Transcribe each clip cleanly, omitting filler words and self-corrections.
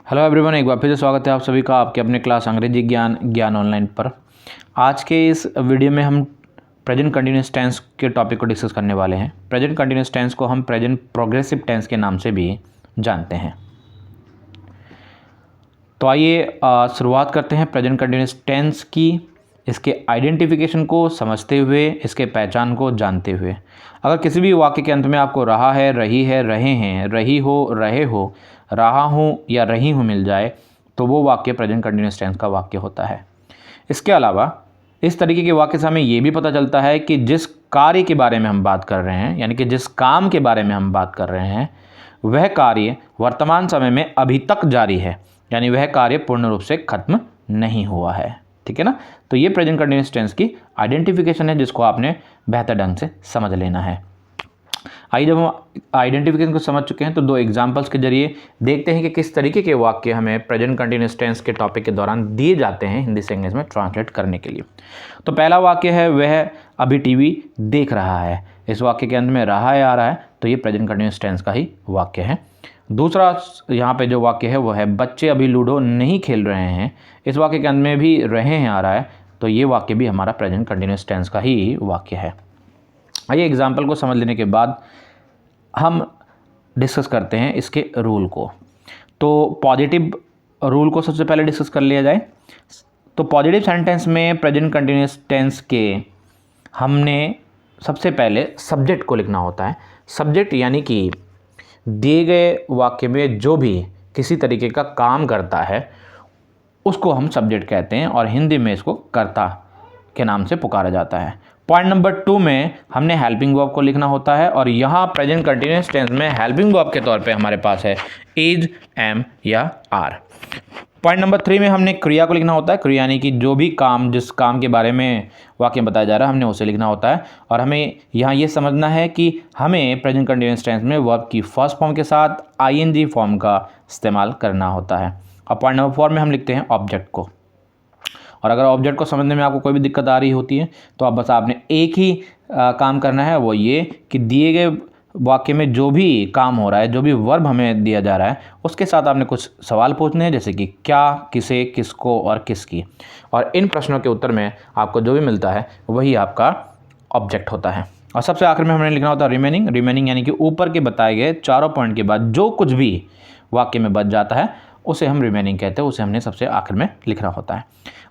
Hello everyone, एक बार फिर से स्वागत है आप सभी का आपके अपने क्लास अंग्रेजी ज्ञान ऑनलाइन पर। आज के इस वीडियो में हम प्रेजेंट कंटिन्यूस टेंस के टॉपिक को डिस्कस करने वाले हैं। प्रेजेंट कंटिन्यूस टेंस को हम प्रेजेंट प्रोग्रेसिव टेंस के नाम से भी जानते हैं। तो आइए शुरुआत करते हैं प्रेजेंट कंटिन्यूस टेंस की, इसके आइडेंटिफिकेशन को समझते हुए, इसके पहचान को जानते हुए। अगर किसी भी वाक्य के अंत में आपको रहा है, रही है, रहे हैं, रही हो, रहे हो, रहा हूँ या रही हूँ मिल जाए तो वो वाक्य प्रेजेंट कंटिन्यूस टेंस का वाक्य होता है। इसके अलावा इस तरीके के वाक्य से हमें ये भी पता चलता है कि जिस कार्य के बारे में हम बात कर रहे हैं, यानी कि जिस काम के बारे में हम बात कर रहे हैं, वह कार्य वर्तमान समय में अभी तक जारी है, यानी वह कार्य पूर्ण रूप से खत्म नहीं हुआ है। ठीक है ना। तो ये प्रेजेंट कंटिन्यूस टेंस की आइडेंटिफिकेशन है जिसको आपने बेहतर ढंग से समझ लेना है। आइए, जब हम आइडेंटिफिकेशन को समझ चुके हैं तो दो एग्जांपल्स के जरिए देखते हैं कि किस तरीके के वाक्य हमें प्रेजेंट कंटिन्यूस टेंस के टॉपिक के दौरान दिए जाते हैं हिंदी से इंग्लिश में ट्रांसलेट करने के लिए। तो पहला वाक्य है वह अभी टीवी देख रहा है। इस वाक्य के अंत में रहा है आ रहा है, तो ये प्रेजेंट कंटिन्यूस टेंस का ही वाक्य है। दूसरा यहाँ पे जो वाक्य है वो है बच्चे अभी लूडो नहीं खेल रहे हैं। इस वाक्य के अंत में भी रहे हैं आ रहा है, तो ये वाक्य भी हमारा प्रेजेंट कंटिन्यूस टेंस का ही वाक्य है। आइए, एग्जाम्पल को समझ लेने के बाद हम डिस्कस करते हैं इसके रूल को। तो पॉजिटिव रूल को सबसे पहले डिस्कस कर लिया जाए। तो पॉजिटिव सेंटेंस में प्रेजेंट कंटिन्यूस टेंस के हमने सबसे पहले सब्जेक्ट को लिखना होता है। सब्जेक्ट यानी कि दिए गए वाक्य में जो भी किसी तरीके का काम करता है उसको हम सब्जेक्ट कहते हैं और हिंदी में इसको कर्ता के नाम से पुकारा जाता है। पॉइंट नंबर 2 में हमने हेल्पिंग वर्ब को लिखना होता है और यहाँ प्रेजेंट कंटिन्यूस टेंस में हेल्पिंग वर्ब के तौर पे हमारे पास है इज, एम या आर। पॉइंट नंबर 3 में हमने क्रिया को लिखना होता है। क्रिया यानी कि जो भी काम, जिस काम के बारे में वाक्य बताया जा रहा है, हमने उसे लिखना होता है। और हमें यहाँ ये समझना है कि हमें प्रेजेंट कंटिन्यूस टेंस में वर्ब की फर्स्ट फॉर्म के साथ आईएनजी फॉर्म का इस्तेमाल करना होता है। और पॉइंट नंबर 4 में हम लिखते हैं ऑब्जेक्ट को। और अगर ऑब्जेक्ट को समझने में आपको कोई भी दिक्कत आ रही होती है तो आप बस आपने एक ही काम करना है, वो ये कि दिए गए वाक्य में जो भी काम हो रहा है, जो भी वर्ब हमें दिया जा रहा है, उसके साथ आपने कुछ सवाल पूछने हैं, जैसे कि क्या, किसे, किसको और किसकी। और इन प्रश्नों के उत्तर में आपको जो भी मिलता है वही आपका ऑब्जेक्ट होता है। और सबसे आखिर में हमने लिखना होता है रिमेनिंग। रिमेनिंग यानी कि ऊपर के बताए गए चारों पॉइंट के बाद जो कुछ भी वाक्य में बच जाता है उसे हम रिमेनिंग कहते हैं, उसे हमने सबसे आखिर में लिखना होता है।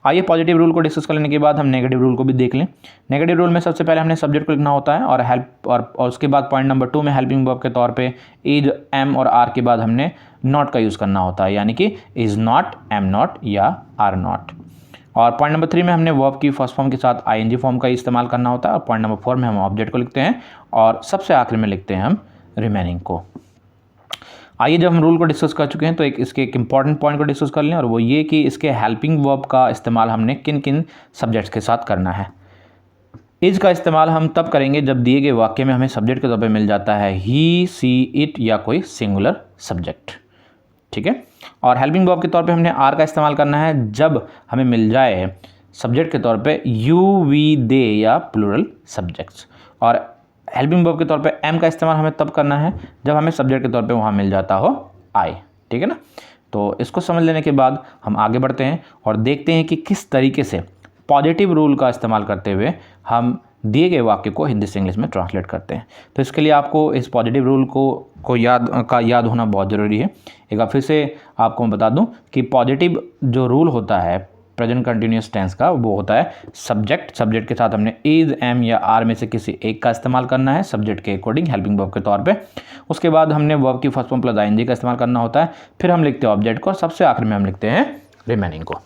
आइए, पॉजिटिव रूल को डिस्कस कर लेने के बाद हम नेगेटिव रूल को भी देख लें। नेगेटिव रूल में सबसे पहले हमने सब्जेक्ट को लिखना होता है और हेल्प और उसके बाद पॉइंट नंबर 2 में हेल्पिंग वर्ब के तौर पे इज, एम और आर के बाद हमने नॉट का यूज़ करना होता है, यानी कि इज नॉट, एम नॉट या आर नॉट। और पॉइंट नंबर 3 में हमने वर्ब की फर्स्ट फॉर्म के साथ आईएनजी फॉर्म का इस्तेमाल करना होता है। और पॉइंट नंबर 4 में हम ऑब्जेक्ट को लिखते हैं और सबसे आखिर में लिखते हैं हम रिमेनिंग को। आइए, जब हम रूल को डिस्कस कर चुके हैं तो इसके एक इंपॉर्टेंट पॉइंट को डिस्कस कर लें, और वो ये कि इसके हेल्पिंग वर्ब का इस्तेमाल हमने किन किन सब्जेक्ट्स के साथ करना है। इज का इस्तेमाल हम तब करेंगे जब दिए गए वाक्य में हमें सब्जेक्ट के तौर पे मिल जाता है ही, सी, इट या कोई सिंगुलर सब्जेक्ट। ठीक है। और हेल्पिंग वर्ब के तौर पे हमने आर का इस्तेमाल करना है जब हमें मिल जाए सब्जेक्ट के तौर पे यू, वी, दे या प्लूरल सब्जेक्ट्स। और हेल्पिंग वर्ब के तौर पे एम का इस्तेमाल हमें तब करना है जब हमें सब्जेक्ट के तौर पे वहाँ मिल जाता हो आई। ठीक है ना। तो इसको समझ लेने के बाद हम आगे बढ़ते हैं और देखते हैं कि किस तरीके से पॉजिटिव रूल का इस्तेमाल करते हुए हम दिए गए वाक्य को हिंदी से इंग्लिश में ट्रांसलेट करते हैं। तो इसके लिए आपको इस पॉजिटिव रूल को याद होना बहुत ज़रूरी है। एक बार फिर से आपको मैं बता दूं कि पॉजिटिव जो रूल होता है प्रेजेंट कंटिन्यूस टेंस का, वो होता है सब्जेक्ट के साथ हमने इज, एम या आर में से किसी एक का इस्तेमाल करना है सब्जेक्ट के अकॉर्डिंग हेल्पिंग वर्ब के तौर पे। उसके बाद हमने वर्ब की फर्स्ट फॉर्म प्लस आईएनजी का इस्तेमाल करना होता है। फिर हम लिखते हैं ऑब्जेक्ट को और सबसे आखिर में हम लिखते हैं रिमेनिंग को।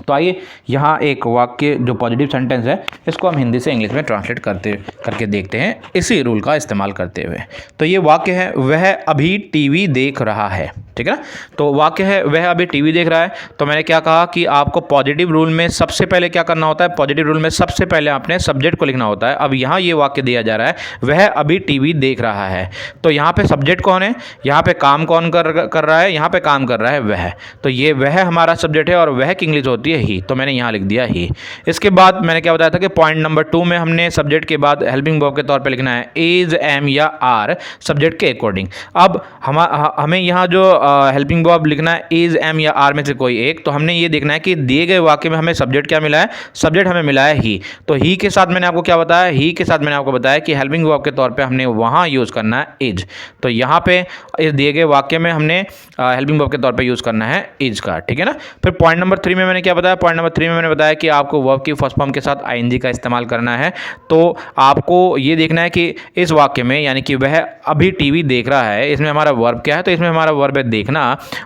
तो आइए, यहाँ एक वाक्य जो पॉजिटिव सेंटेंस है इसको हम हिंदी से इंग्लिश में ट्रांसलेट करके देखते हैं इसी रूल का इस्तेमाल करते हुए। तो ये वाक्य है वह अभी टीवी देख रहा है। ठीक है ना। तो वाक्य है वह अभी टीवी देख रहा है। तो मैंने क्या कहा कि आपको पॉजिटिव रूल में सबसे पहले क्या करना होता है, पॉजिटिव रूल में सबसे पहले आपने सब्जेक्ट को लिखना होता है। अब यहाँ ये वाक्य दिया जा रहा है वह अभी टीवी देख रहा है, तो यहाँ पे सब्जेक्ट कौन है, यहाँ पे काम कौन कर रहा है, यहाँ पे काम कर रहा है वह। तो ये वह हमारा सब्जेक्ट है और वह की इंग्लिश होती है ही, तो मैंने यहाँ लिख दिया ही। इसके बाद मैंने क्या बताया था कि पॉइंट नंबर 2 में हमने सब्जेक्ट के बाद हेल्पिंग वर्ब के तौर पे लिखना है इज, एम या आर सब्जेक्ट के अकॉर्डिंग। अब हमें यहाँ जो हेल्पिंग वर्ब लिखना है इज, एम या आर में से कोई एक। तो हमने ये देखना है कि दिए गए वाक्य में हमें सब्जेक्ट क्या मिला है, सब्जेक्ट हमें मिला है ही। तो ही के साथ मैंने आपको क्या बताया, ही के साथ मैंने आपको बताया कि हेल्पिंग वर्ब के तौर पे हमने वहाँ यूज़ करना है इज। तो यहाँ पे इस दिए गए वाक्य में हमने हेल्पिंग वर्ब के तौर पे यूज़ करना है इज का, ठीक है ना। फिर पॉइंट नंबर 3 में मैंने क्या बताया, पॉइंट नंबर 3 में मैंने बताया कि आपको वर्ब की फर्स्ट फॉर्म के साथ आईएनजी का इस्तेमाल करना है। तो आपको ये देखना है कि इस वाक्य में, यानी कि वह अभी टीवी देख रहा है, इसमें हमारा वर्ब क्या है, तो इसमें हमारा वर्ब है देखना,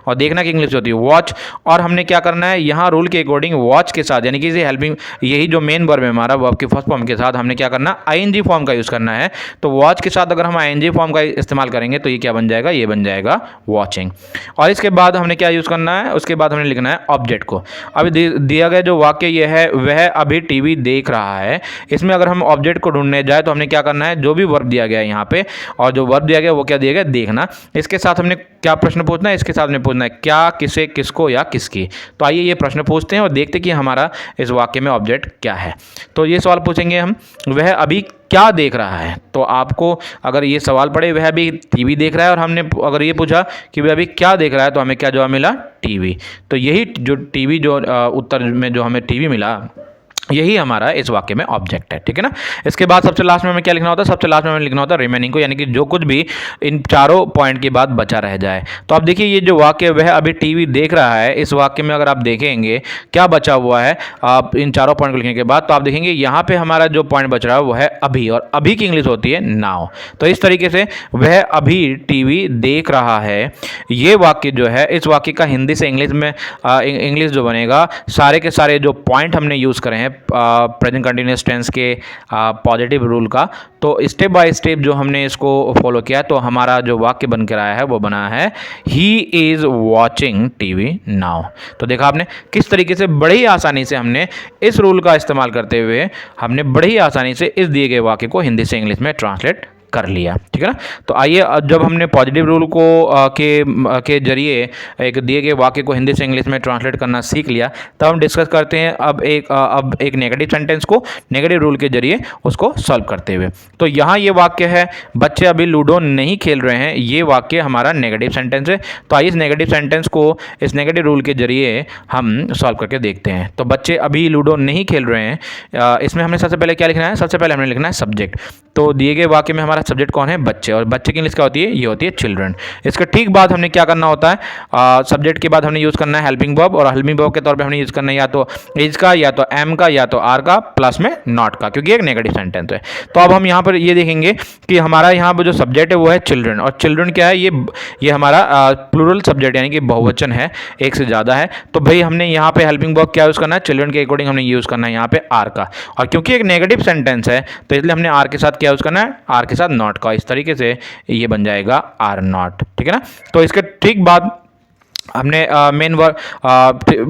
और देखना की इंग्लिश होती है वॉच। और हमने क्या करना है, यहाँ रूल के अकॉर्डिंग वॉच के साथ, यानी कि इसे हेल्पिंग, यही जो मेन वर्ब है हमारा, वर्ब की फर्स्ट फॉर्म के साथ हमने क्या करना, आईएनजी फॉर्म का यूज़ करना है। तो वॉच के साथ अगर हम आईएनजी फॉर्म का इस्तेमाल करेंगे तो ये क्या बन जाएगा, ये बन जाएगा वॉचिंग। और इसके बाद हमने क्या यूज़ करना है, उसके बाद हमने लिखना है ऑब्जेक्ट को। अभी दिया गया जो वाक्य ये है, वह अभी टीवी देख रहा है, इसमें अगर हम ऑब्जेक्ट को ढूंढने जाए तो हमने क्या करना है, जो भी वर्ब दिया गया है यहाँ पे, और जो वर्ब दिया गया वो क्या दिया गया, देखना। इसके साथ हमने क्या प्रश्न पूछना है, इसके साथ हमने पूछना है क्या, किसे, किसको या किसकी। तो आइए ये प्रश्न पूछते हैं और देखते हैं कि हमारा इस वाक्य में ऑब्जेक्ट क्या है। तो ये सवाल पूछेंगे हम, वह अभी क्या देख रहा है। तो आपको अगर ये सवाल पड़े वह अभी टीवी देख रहा है, और हमने अगर ये पूछा कि वह अभी क्या देख रहा है, तो हमें क्या जवाब मिला, टीवी। तो यही जो टीवी, जो उत्तर में जो हमें टीवी मिला, यही हमारा इस वाक्य में ऑब्जेक्ट है, ठीक है ना। इसके बाद सबसे लास्ट में हमें क्या लिखना होता है, सबसे लास्ट में हमें लिखना होता है रिमेनिंग को, यानी कि जो कुछ भी इन चारों पॉइंट के बाद बचा रह जाए। तो आप देखिए ये जो वाक्य वह अभी टीवी देख रहा है, इस वाक्य में अगर आप देखेंगे क्या बचा हुआ है, आप इन चारों पॉइंट को लिखने के बाद, तो आप देखेंगे यहाँ पे हमारा जो पॉइंट बच रहा है वो है अभी, और अभी की इंग्लिश होती है नाउ। तो इस तरीके से वह अभी टीवी देख रहा है, ये वाक्य जो है, इस वाक्य का हिंदी से इंग्लिश में इंग्लिश जो बनेगा, सारे के सारे जो पॉइंट हमने यूज़ करे हैं प्रेजेंट कंटिन्यूअस टेंस के पॉजिटिव रूल का, तो स्टेप बाय स्टेप जो हमने इसको फॉलो किया, तो हमारा जो वाक्य बन कर आया है वो बना है he is watching TV now. तो देखा आपने किस तरीके से बड़ी ही आसानी से हमने इस रूल का इस्तेमाल करते हुए हमने बड़ी ही आसानी से इस दिए गए वाक्य को हिंदी से इंग्लिश में ट्रांसलेट कर लिया, ठीक है ना। तो आइए जब हमने पॉजिटिव रूल को के जरिए एक दिए गए वाक्य को हिंदी से इंग्लिश में ट्रांसलेट करना सीख लिया, तब हम डिस्कस करते हैं अब एक नेगेटिव सेंटेंस को नेगेटिव रूल के जरिए उसको सॉल्व करते हुए। तो यहाँ ये वाक्य है, बच्चे अभी लूडो नहीं खेल रहे हैं, ये वाक्य हमारा नेगेटिव सेंटेंस है। तो आइए इस नेगेटिव सेंटेंस को इस नेगेटिव रूल के जरिए हम सॉल्व करके देखते हैं। तो बच्चे अभी लूडो नहीं खेल रहे हैं, इसमें हमने सबसे पहले क्या लिखना है, सबसे पहले हमने लिखना है सब्जेक्ट। तो दिए गए वाक्य में हमारा सब्जेक्ट कौन है, बच्चे, और बच्चे की इंग्लिश क्या होती है, ये होती है चिल्ड्रन। इसके ठीक बाद हमने क्या करना होता है, सब्जेक्ट के बाद हमने यूज़ करना है हेल्पिंग वर्ब, और हेल्पिंग वर्ब के तौर पे हमने यूज़ करना है या तो इज का, या तो एम का, या तो आर का, प्लस में नॉट का, क्योंकि एक नेगेटिव सेंटेंस है। तो अब हम यहाँ पर ये देखेंगे कि हमारा यहाँ पर जो सब्जेक्ट है वो है चिल्ड्रन, और चिल्ड्रन क्या है, ये हमारा प्लूरल सब्जेक्ट, यानी कि बहुवचन है, एक से ज़्यादा है। तो भाई हमने यहाँ पे हेल्पिंग वर्ब क्या यूज़ करना है, चिल्ड्रन के अकॉर्डिंग हमने यूज़ करना है यहाँ पे आर का, और क्योंकि एक नेगेटिव सेंटेंस है तो इसलिए हमने आर के साथ क्या यूज़ करना है, आर के साथ नॉट का। इस तरीके से ये बन जाएगा आर नॉट, ठीक है ना। तो इसके ठीक बाद हमने मेन वर्ब,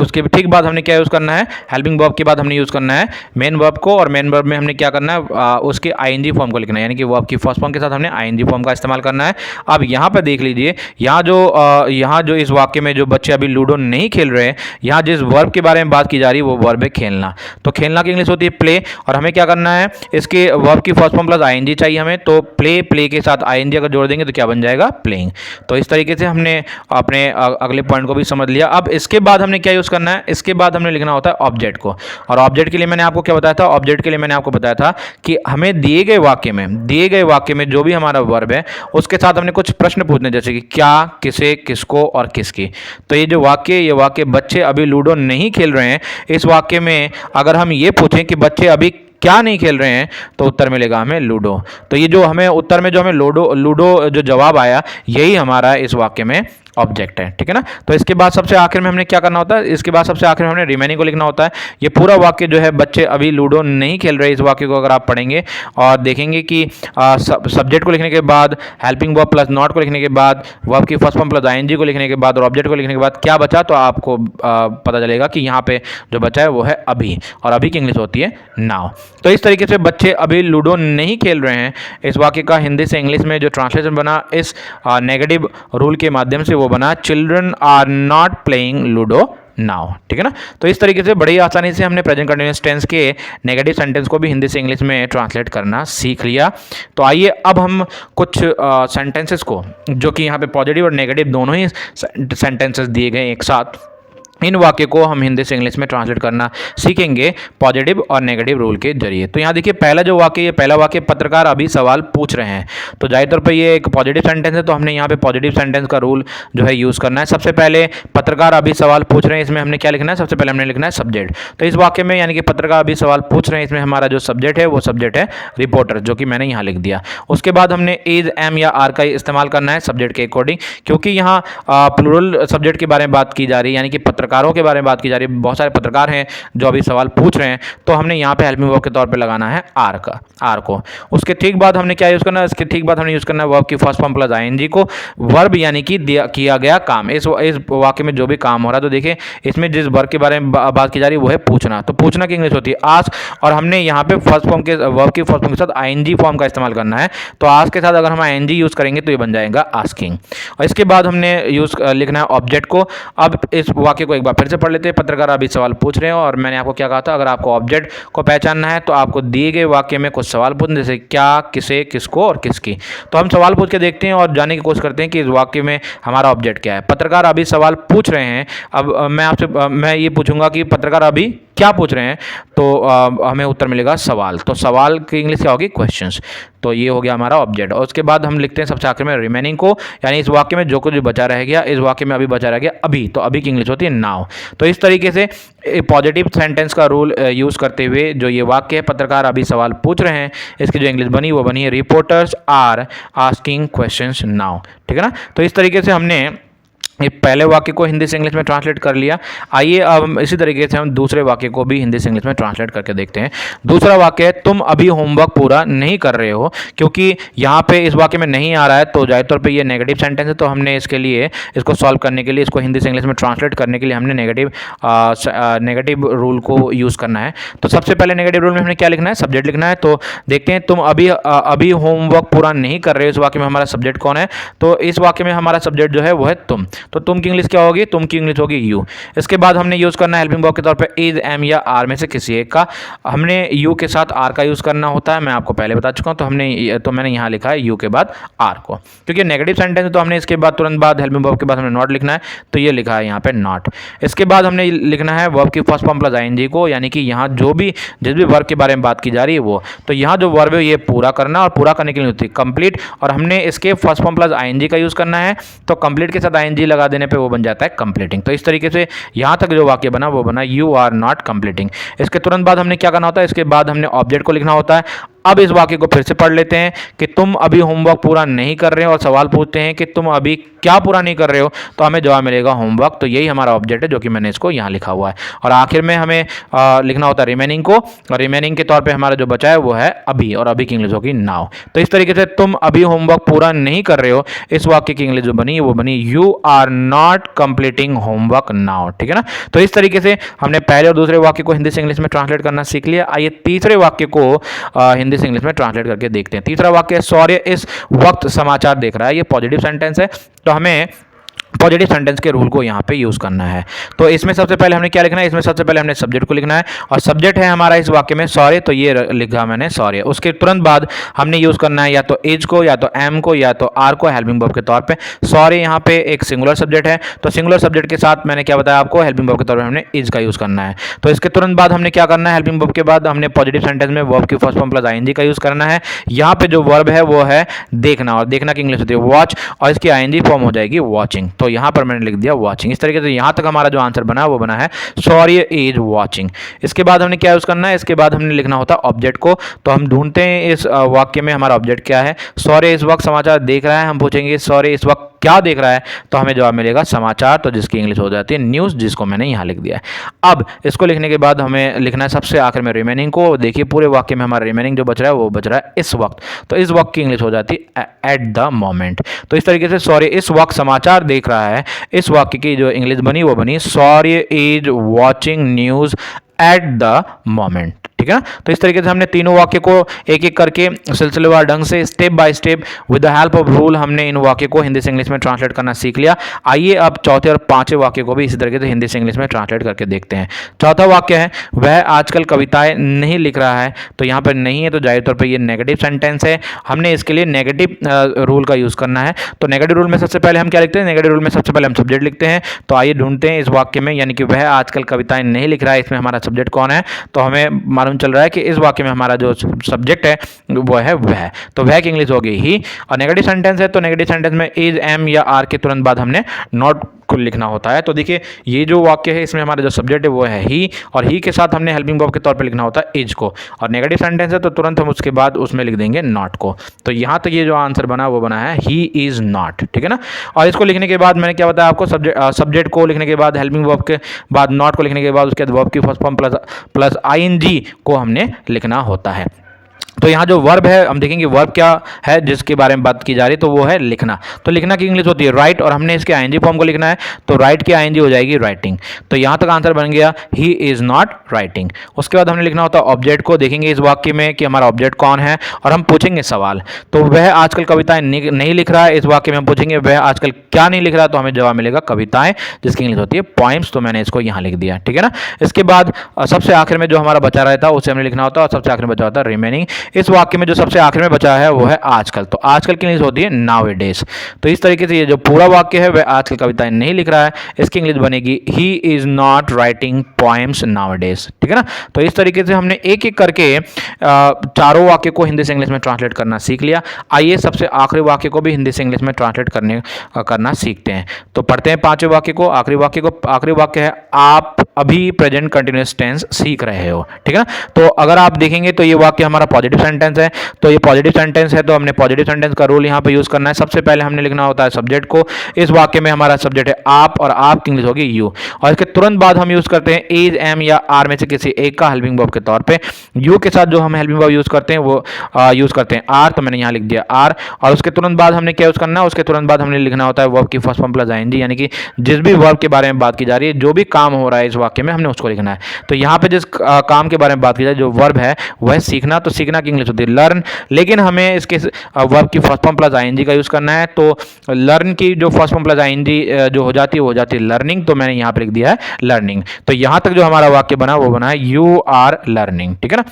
उसके ठीक बाद हमने क्या यूज़ करना है, हेल्पिंग वर्ब के बाद हमने यूज़ करना है मेन वर्ब को, और मेन वर्ब में हमने क्या करना है, उसके आईएनजी फॉर्म को लिखना है, यानी कि वर्ब की फर्स्ट फॉर्म के साथ हमने आईएनजी फॉर्म का इस्तेमाल करना है। अब यहाँ पर देख लीजिए, यहाँ जो इस वाक्य में जो बच्चे अभी लूडो नहीं खेल रहे हैं, यहाँ जिस वर्ब के बारे में बात की जा रही है वो वर्ब है खेलना। तो खेलना की इंग्लिश होती है प्ले, और हमें क्या करना है, इसके वर्ब की फर्स्ट फॉर्म प्लस आईएनजी चाहिए हमें, तो प्ले के साथ आईएनजी अगर जोड़ देंगे तो क्या बन जाएगा, प्लेइंग। तो इस तरीके से हमने अपने अगले पॉइंट को भी समझ लिया। अब इसके बाद हमने क्या यूज़ करना है, इसके बाद हमने लिखना होता है ऑब्जेक्ट को, और ऑब्जेक्ट के लिए मैंने आपको क्या बताया था, ऑब्जेक्ट के लिए मैंने आपको बताया था कि हमें दिए गए वाक्य में जो भी हमारा वर्ब है उसके साथ हमने कुछ प्रश्न पूछने, जैसे कि क्या, किसे, किसको और किसकी। तो ये वाक्य बच्चे अभी लूडो नहीं खेल रहे हैं, इस वाक्य में अगर हम ये पूछें कि बच्चे अभी क्या नहीं खेल रहे हैं, तो उत्तर मिलेगा हमें लूडो। तो ये जो हमें उत्तर में जो हमें लूडो जो जवाब आया, यही हमारा इस वाक्य में ऑब्जेक्ट है, ठीक है ना। तो इसके बाद सबसे आखिर में हमने क्या करना होता है, इसके बाद सबसे आखिर में हमने रिमेनिंग को लिखना होता है। ये पूरा वाक्य जो है, बच्चे अभी लूडो नहीं खेल रहे, इस वाक्य को अगर आप पढ़ेंगे और देखेंगे कि सब्जेक्ट को लिखने के बाद, हेल्पिंग वर्ब प्लस नॉट को लिखने के बाद, वर्ब की फर्स्ट फॉर्म प्लस आईएनजी को लिखने के बाद और ऑब्जेक्ट को लिखने के बाद क्या बचा, तो आपको पता चलेगा कि यहाँ पे जो बचा है वो है अभी, और अभी की इंग्लिश होती है नाउ। तो इस तरीके से बच्चे अभी लूडो नहीं खेल रहे हैं, इस वाक्य का हिंदी से इंग्लिश में जो ट्रांसलेशन बना इस नेगेटिव रूल के माध्यम से वो बना children are not playing ludo now, ठीक है ना। तो इस तरीके से बड़ी आसानी से हमने प्रेजेंट कंटिन्यूअस टेंस के नेगेटिव सेंटेंस को भी हिंदी से इंग्लिश में ट्रांसलेट करना सीख लिया। तो आइए अब हम कुछ सेंटेंसेस को, जो कि यहाँ पे पॉजिटिव और नेगेटिव दोनों ही सेंटेंसेस दिए गए एक साथ, इन वाक्य को हम हिंदी से इंग्लिश में ट्रांसलेट करना सीखेंगे पॉजिटिव और नेगेटिव रूल के जरिए। तो यहाँ देखिए पहला जो वाक्य, ये पहला वाक्य, पत्रकार अभी सवाल पूछ रहे हैं, तो जाहिर तौर पे ये एक पॉजिटिव सेंटेंस है, तो हमने यहाँ पे पॉजिटिव सेंटेंस का रूल जो है यूज़ करना है। सबसे पहले पत्रकार अभी सवाल पूछ रहे हैं, इसमें हमने क्या लिखना है, सबसे पहले हमने लिखना है सब्जेक्ट। तो इस वाक्य में यानी कि पत्रकार अभी सवाल पूछ रहे हैं, इसमें हमारा जो सब्जेक्ट है वो सब्जेक्ट है रिपोर्टर, जो कि मैंने यहाँ लिख दिया। उसके बाद हमने इज, एम या आर का इस्तेमाल करना है सब्जेक्ट के अकॉर्डिंग, क्योंकि यहाँ प्लूरल सब्जेक्ट के बारे में बात की जा रही है, यानी कि पत्रकारों के बारे में बात की जा रही है, बहुत सारे पत्रकार हैं जो अभी सवाल पूछ रहे हैं, तो हमने यहाँ पे हेल्पिंग वर्ब के तौर पे लगाना है आर को। उसके ठीक बाद हमने क्या यूज़ करना है, इसके ठीक बाद हमने यूज़ करना है वर्ब की फर्स्ट फॉर्म प्लस आईएनजी को। वर्ब यानी कि किया गया काम, इस वाक्य में जो भी काम हो रहा है, तो देखिए इसमें जिस वर्ब के बारे में बात की जा रही है वो है पूछना, तो पूछना की इंग्लिश होती है आस्क, और हमने यहाँ पे फर्स्ट फॉर्म के वर्ब की फर्स्ट फॉर्म के साथ आईएनजी फॉर्म का इस्तेमाल करना है। तो आस्क के साथ अगर हम आईएनजी यूज़ करेंगे तो ये बन जाएगा आस्किंग। और इसके बाद हमने लिखना है ऑब्जेक्ट को। अब इस वाक्य को एक बार फिर से पढ़ लेते हैं। पत्रकार अभी सवाल पूछ रहे हैं, और मैंने आपको क्या कहा था, अगर आपको ऑब्जेक्ट को पहचानना है तो आपको दिए गए वाक्य में कुछ सवाल पूछने, जैसे क्या, किसे, किसको और किसकी। तो हम सवाल पूछ के देखते हैं और जानने की कोशिश करते हैं कि इस वाक्य में हमारा ऑब्जेक्ट क्या है। पत्रकार अभी सवाल पूछ रहे हैं, अब मैं ये पूछूंगा कि पत्रकार अभी क्या पूछ रहे हैं, तो हमें उत्तर मिलेगा सवाल। तो सवाल की इंग्लिश क्या होगी, क्वेश्चंस। तो ये हो गया हमारा ऑब्जेक्ट। और उसके बाद हम लिखते हैं सबसे आखिर में रिमेनिंग को, यानी इस वाक्य में जो कुछ बचा रह गया, इस वाक्य में अभी बचा रह गया अभी, तो अभी की इंग्लिश होती है नाउ। तो इस तरीके से पॉजिटिव सेंटेंस का रूल यूज़ करते हुए जो ये वाक्य है, पत्रकार अभी सवाल पूछ रहे हैं, इसकी जो इंग्लिश बनी वो बनी है reporters are asking questions now, ठीक है ना। तो इस तरीके से हमने ये पहले वाक्य को हिंदी से इंग्लिश में ट्रांसलेट कर लिया। आइए अब इसी तरीके से हम दूसरे वाक्य को भी हिंदी से इंग्लिश में ट्रांसलेट करके देखते हैं। दूसरा वाक्य है तुम अभी होमवर्क पूरा नहीं कर रहे हो, क्योंकि यहाँ पे इस वाक्य में नहीं आ रहा है, तो जाहिर तौर पे ये नेगेटिव सेंटेंस है, तो हमने इसके लिए इसको सॉल्व करने के लिए, इसको हिंदी से इंग्लिश में ट्रांसलेट करने के लिए हमने नेगेटिव रूल को यूज़ करना है। तो सबसे पहले नेगेटिव रूल में हमने क्या लिखना है, सब्जेक्ट लिखना है। तो देखते हैं तुम अभी होमवर्क पूरा नहीं कर रहे हो, इस वाक्य में हमारा सब्जेक्ट कौन है, तो इस वाक्य में हमारा सब्जेक्ट जो है वो है तुम। तो तुम की इंग्लिश क्या होगी, तुम की इंग्लिश होगी यू। इसके बाद हमने यूज़ करना है हेल्पिंग वर्ब के तौर पे इज, एम या आर में से किसी एक का। हमने यू के साथ आर का यूज़ करना होता है, मैं आपको पहले बता चुका हूँ। तो मैंने यहाँ लिखा है यू के बाद आर को, क्योंकि नेगेटिव सेंटेंस है, तो हमने इसके बाद तुरंत बाद हेल्पिंग वर्ब के बाद हमने नॉट लिखना है, तो ये लिखा है यहाँ पे नॉट। इसके बाद हमने लिखना है वर्ब की फर्स्ट फॉर्म प्लस आईएनजी को, यानी कि यहाँ जिस भी वर्ब के बारे में बात की जा रही है वो, तो यहाँ जो वर्ब है ये पूरा करना, और पूरा करने के लिए होती है कंप्लीट, और हमने इसके फर्स्ट फॉर्म प्लस आईएनजी का यूज़ करना है, तो कंप्लीट के साथ आईएनजी लगा देने पे वो बन जाता है कंप्लीटिंग। तो इस तरीके से यहाँ तक जो वाक्य बना वो बना यू आर नॉट कंप्लीटिंग। इसके तुरंत बाद हमने क्या करना होता है, इसके बाद हमने ऑब्जेक्ट को लिखना होता है। अब इस वाक्य को फिर से पढ़ लेते हैं कि तुम अभी होमवर्क पूरा नहीं कर रहे हो, और सवाल पूछते हैं कि तुम अभी क्या पूरा नहीं कर रहे हो, तो हमें जवाब मिलेगा होमवर्क। तो यही हमारा ऑब्जेक्ट है, जो कि मैंने इसको यहाँ लिखा हुआ है। और आखिर में हमें लिखना होता है रिमेनिंग को, और रिमेनिंग के तौर पे हमारा जो बचा है वो है अभी, और अभी की इंग्लिश होगी नाउ। तो इस तरीके से तुम अभी होमवर्क पूरा नहीं कर रहे हो, इस वाक्य की इंग्लिश जो बनी वो बनी you are not completing homework now, ठीक है ना। तो इस तरीके से हमने पहले और दूसरे वाक्य को हिंदी से इंग्लिश में ट्रांसलेट करना सीख लिया। आइए तीसरे वाक्य को हिंदी से इंग्लिश में ट्रांसलेट करके देखते हैं। तीसरा वाक्य है सौर्य इस वक्त समाचार देख रहा है। ये पॉजिटिव सेंटेंस है, तो हमें पॉजिटिव सेंटेंस के रूल को यहाँ पे यूज़ करना है। तो इसमें सबसे पहले हमने क्या लिखना है, इसमें सबसे पहले हमने सब्जेक्ट को लिखना है, और सब्जेक्ट है हमारा इस वाक्य में सॉरी, तो ये लिखा मैंने सॉरी। उसके तुरंत बाद हमने यूज़ करना है या तो इज को, या तो एम को, या तो आर को हेल्पिंग वर्ब के तौर पे। सॉरी यहाँ पे एक सिंगुलर सब्जेक्ट है, तो सिंगुलर सब्जेक्ट के साथ मैंने क्या बताया आपको, हेल्पिंग वर्ब के तौर पर हमने इज का यूज़ करना है। तो इसके तुरंत बाद हमने क्या करना है, हेल्पिंग वर्ब के बाद हमने पॉजिटिव सेंटेंस में वर्ब की फर्स्ट फॉर्म प्लस आईएनजी का यूज़ करना है। यहाँ पे जो वर्ब है वो है देखना, और देखना की इंग्लिश होती है वॉच, और इसकी आईएनजी फॉर्म हो जाएगी वॉचिंग। तो यहाँ पर मैंने लिख दिया वॉचिंग। इस तरीके से यहाँ तक हमारा जो आंसर बना वो बना है सॉरी इज वॉचिंग। इसके बाद हमने क्या यूज़ करना है, इसके बाद हमने लिखना होता है ऑब्जेक्ट को। तो हम ढूंढते हैं इस वाक्य में हमारा ऑब्जेक्ट क्या है। सॉरी इस वक्त समाचार देख रहा है, हम पूछेंगे सॉरी इस वक्त क्या देख रहा है, तो हमें जवाब मिलेगा समाचार, तो जिसकी इंग्लिश हो जाती है न्यूज़, जिसको मैंने यहाँ लिख दिया है। अब इसको लिखने के बाद हमें लिखना है सबसे आखिर में रिमेनिंग को। देखिए पूरे वाक्य में हमारा रिमेनिंग जो बच रहा है वो बच रहा है इस वक्त, तो इस वक्त की इंग्लिश हो जाती है एट द मोमेंट। तो इस तरीके से सॉरी इस वक्त समाचार देख रहा है, इस वाक्य की जो इंग्लिश बनी वो बनी sorry is watching news at the moment. ठीक है ना। तो इस तरीके से हमने तीनों वाक्य को एक एक करके सिलसिलेवार ढंग से step by step with the help of rule हमने इन वाक्य को हिंदी से इंग्लिश में ट्रांसलेट करना सीख लिया। आइए अब चौथे और पांचवें वाक्य को भी इसी तरीके से हिंदी से इंग्लिश में ट्रांसलेट करके देखते हैं। चौथा वाक्य है वह आजकल कविताएं नहीं लिख रहा है। तो यहाँ पर नहीं है तो जाहिर तौर पर ये नेगेटिव सेंटेंस है, हमने इसके लिए नेगेटिव रूल का यूज़ करना है। तो नेगेटिव रूल में सबसे पहले हम क्या लिखते हैं, नेगेटिव रूल में सबसे पहले हम सब्जेक्ट लिखते हैं। तो आइए ढूंढते हैं इस वाक्य में, यानी कि वह आजकल कविताएं नहीं लिख रहा है, इसमें हमारा सब्जेक्ट कौन है। तो हमें मालूम चल रहा है कि इस वाक्य में हमारा जो सब्जेक्ट है वो है वह। तो वह की इंग्लिश होगी ही। और नेगेटिव सेंटेंस है तो नेगेटिव सेंटेंस में इज, एम या आर के तुरंत बाद हमने नॉट को लिखना होता है। तो देखिए ये जो वाक्य है इसमें हमारा जो सब्जेक्ट है वो है ही, और ही के साथ हमने हेल्पिंग वर्ब के तौर पे लिखना होता है इज को। और नेगेटिव सेंटेंस है तो तुरंत हम उसके बाद उसमें लिख देंगे नॉट को। तो यहाँ तक ये जो आंसर बना वो बना है ही इज नॉट, ठीक है ना। और इसको लिखने के बाद मैंने क्या बताया आपको, सब्जेक्ट को लिखने के बाद हेल्पिंग वर्ब के बाद नॉट को लिखने के बाद उसके बाद वर्ब की फर्स्ट फॉर्म प्लस आईएनजी को हमने लिखना होता है। तो यहाँ जो वर्ब है हम देखेंगे वर्ब क्या है जिसके बारे में बात की जा रही है, तो वो है लिखना। तो लिखना की इंग्लिश होती है राइट, और हमने इसके आईएनजी फॉर्म को लिखना है तो राइट की आईएनजी हो जाएगी राइटिंग। तो यहाँ तक आंसर बन गया ही इज नॉट राइटिंग। उसके बाद हमने लिखना होता है ऑब्जेक्ट को, देखेंगे इस वाक्य में कि हमारा ऑब्जेक्ट कौन है और हम पूछेंगे सवाल। तो वह आजकल कविताएं नहीं लिख रहा है, इस वाक्य में हम पूछेंगे वह आजकल क्या नहीं लिख रहा, तो हमें जवाब मिलेगा कविताएं, जिसकी इंग्लिश होती है पॉइम्स। तो मैंने इसको यहाँ लिख दिया, ठीक है ना। इसके बाद सबसे आखिर में जो हमारा बचा रहता है उसे हमने लिखना होता है, और सबसे आखिर में बचा होता है रिमेनिंग। इस वाक्य में जो सबसे आखिर में बचा है वो है आजकल। तो आजकल की इंग्लिश होती है नाउअडेज। तो इस तरीके से ये जो पूरा वाक्य है वह आजकल कविताएं नहीं लिख रहा है, इसकी इंग्लिश बनेगी he is not writing poems nowadays, ठीक है ना। तो इस तरीके से हमने एक एक करके चारों वाक्य को हिंदी से इंग्लिश में ट्रांसलेट करना सीख लिया। आइए सबसे आखिरी वाक्य को भी हिंदी से इंग्लिश में ट्रांसलेट करना सीखते हैं। तो पढ़ते हैं पांचवें वाक्य को, आखिरी वाक्य को। आखिरी वाक्य है आप अभी प्रेजेंट कंटिन्यूअस टेंस सीख रहे हो, ठीक है ना। तो अगर आप देखेंगे तो ये वाक्य हमारा पॉजिटिव सेंटेंस है। तो ये पॉजिटिव सेंटेंस है तो हमने पॉजिटिव सेंटेंस का रूल यहाँ पे यूज करना है। सबसे पहले हमने लिखना होता है सब्जेक्ट को। इस वाक्य में हमारा सब्जेक्ट है आप, और आप की इंग्लिश होगी यू, और इसके तुरंत बाद हम यूज करते हैं इज, एम या आर में से किसी एक का हेल्पिंग वर्ब के तौर पे। यू के साथ जो हम हेल्पिंग वर्ब यूज करते हैं वो यूज करते हैं आर, तो मैंने यहाँ लिख दिया आर। और उसके तुरंत बाद हमने क्या यूज करना है, उसके तुरंत बाद हमने लिखना होता है वर्ब की फर्स्ट फॉर्म प्लस आईएनजी, यानी कि जिस भी वर्ब के बारे में बात की जा रही है, जो भी काम हो रहा है इस वाक्य में हमने उसको लिखना है। तो यहाँ पे जिस काम के बारे में बात की जाए, जो वर्ब है वह सीखना, तो सीखना की इंग्लिश होती है लर्न। लेकिन हमें इसके वर्ब की फर्स्ट फॉर्म प्लस आईएनजी का यूज करना है। तो लर्न की जो फर्स्ट फॉर्म प्लस आईएनजी जो हो जाती है वो हो जाती है लर्निंग, तो मैंने यहाँ पे लिख दिया है लर्निंग। तो यहाँ तक जो हमारा वाक्य बना वो बना है यू आर लर्निंग, ठीक है ना।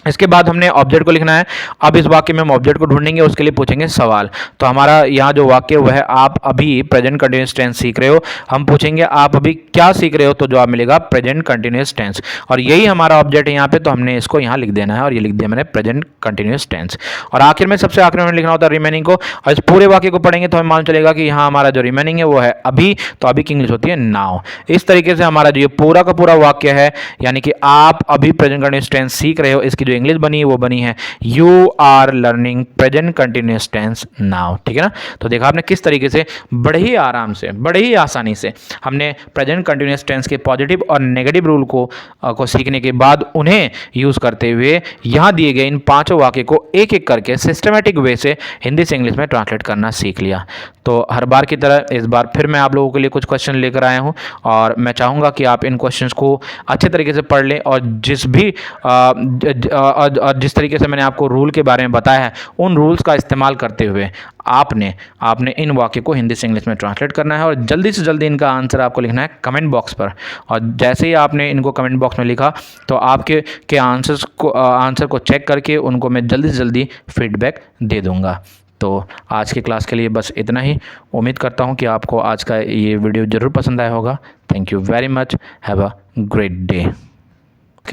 इसके बाद हमने ऑब्जेक्ट को लिखना है। अब इस वाक्य में हम ऑब्जेक्ट को ढूंढेंगे, उसके लिए पूछेंगे सवाल। तो हमारा यहाँ जो वाक्य वह है आप अभी प्रेजेंट कंटिन्यूअस टेंस सीख रहे हो। हम पूछेंगे आप अभी क्या सीख रहे हो, तो जवाब मिलेगा प्रेजेंट कंटिन्यूअस टेंस, और यही हमारा ऑब्जेक्ट है यहाँ पे। तो हमने इसको यहाँ लिख देना है, और ये लिख दिया मैंने प्रेजेंट कंटिन्यूअस टेंस। और आखिर में सबसे आखिर में लिखना होता है रिमेनिंग को। और इस पूरे वाक्य को पढ़ेंगे तो हमें मालूम चलेगा कि यहाँ हमारा जो रिमेनिंग है वो है अभी, तो अभी की इंग्लिश होती है नाउ। इस तरीके से हमारा जो ये पूरा का पूरा वाक्य है, यानी कि आप अभी प्रेजेंट कंटिन्यूअस टेंस सीख रहे हो, इसकी जो इंग्लिश बनी है वो बनी है you are learning present continuous tense now, ठीक है ना। तो देखा आपने किस तरीके से बड़े ही आराम से, बड़े ही आसानी से हमने प्रेजेंट कंटिन्यूअस टेंस के पॉजिटिव और नेगेटिव रूल को सीखने के बाद उन्हें यूज करते हुए यहां दिए गए इन पांचों वाक्य को एक एक करके सिस्टमैटिक वे से हिंदी से इंग्लिश में ट्रांसलेट करना सीख लिया। तो हर बार की तरह इस बार फिर मैं आप लोगों के लिए कुछ क्वेश्चन लेकर आया हूं, और मैं चाहूंगा कि आप इन क्वेश्चंस को अच्छे तरीके से पढ़ लें, और जिस तरीके से मैंने आपको रूल के बारे में बताया है उन रूल्स का इस्तेमाल करते हुए आपने इन वाक्य को हिंदी से इंग्लिश में ट्रांसलेट करना है, और जल्दी से जल्दी इनका आंसर आपको लिखना है कमेंट बॉक्स पर। और जैसे ही आपने इनको कमेंट बॉक्स में लिखा तो आपके आंसर को चेक करके उनको मैं जल्दी से जल्दी फीडबैक दे दूंगा। तो आज की क्लास के लिए बस इतना ही। उम्मीद करता हूँ कि आपको आज का ये वीडियो ज़रूर पसंद आया होगा। Thank you very much. Have a great day.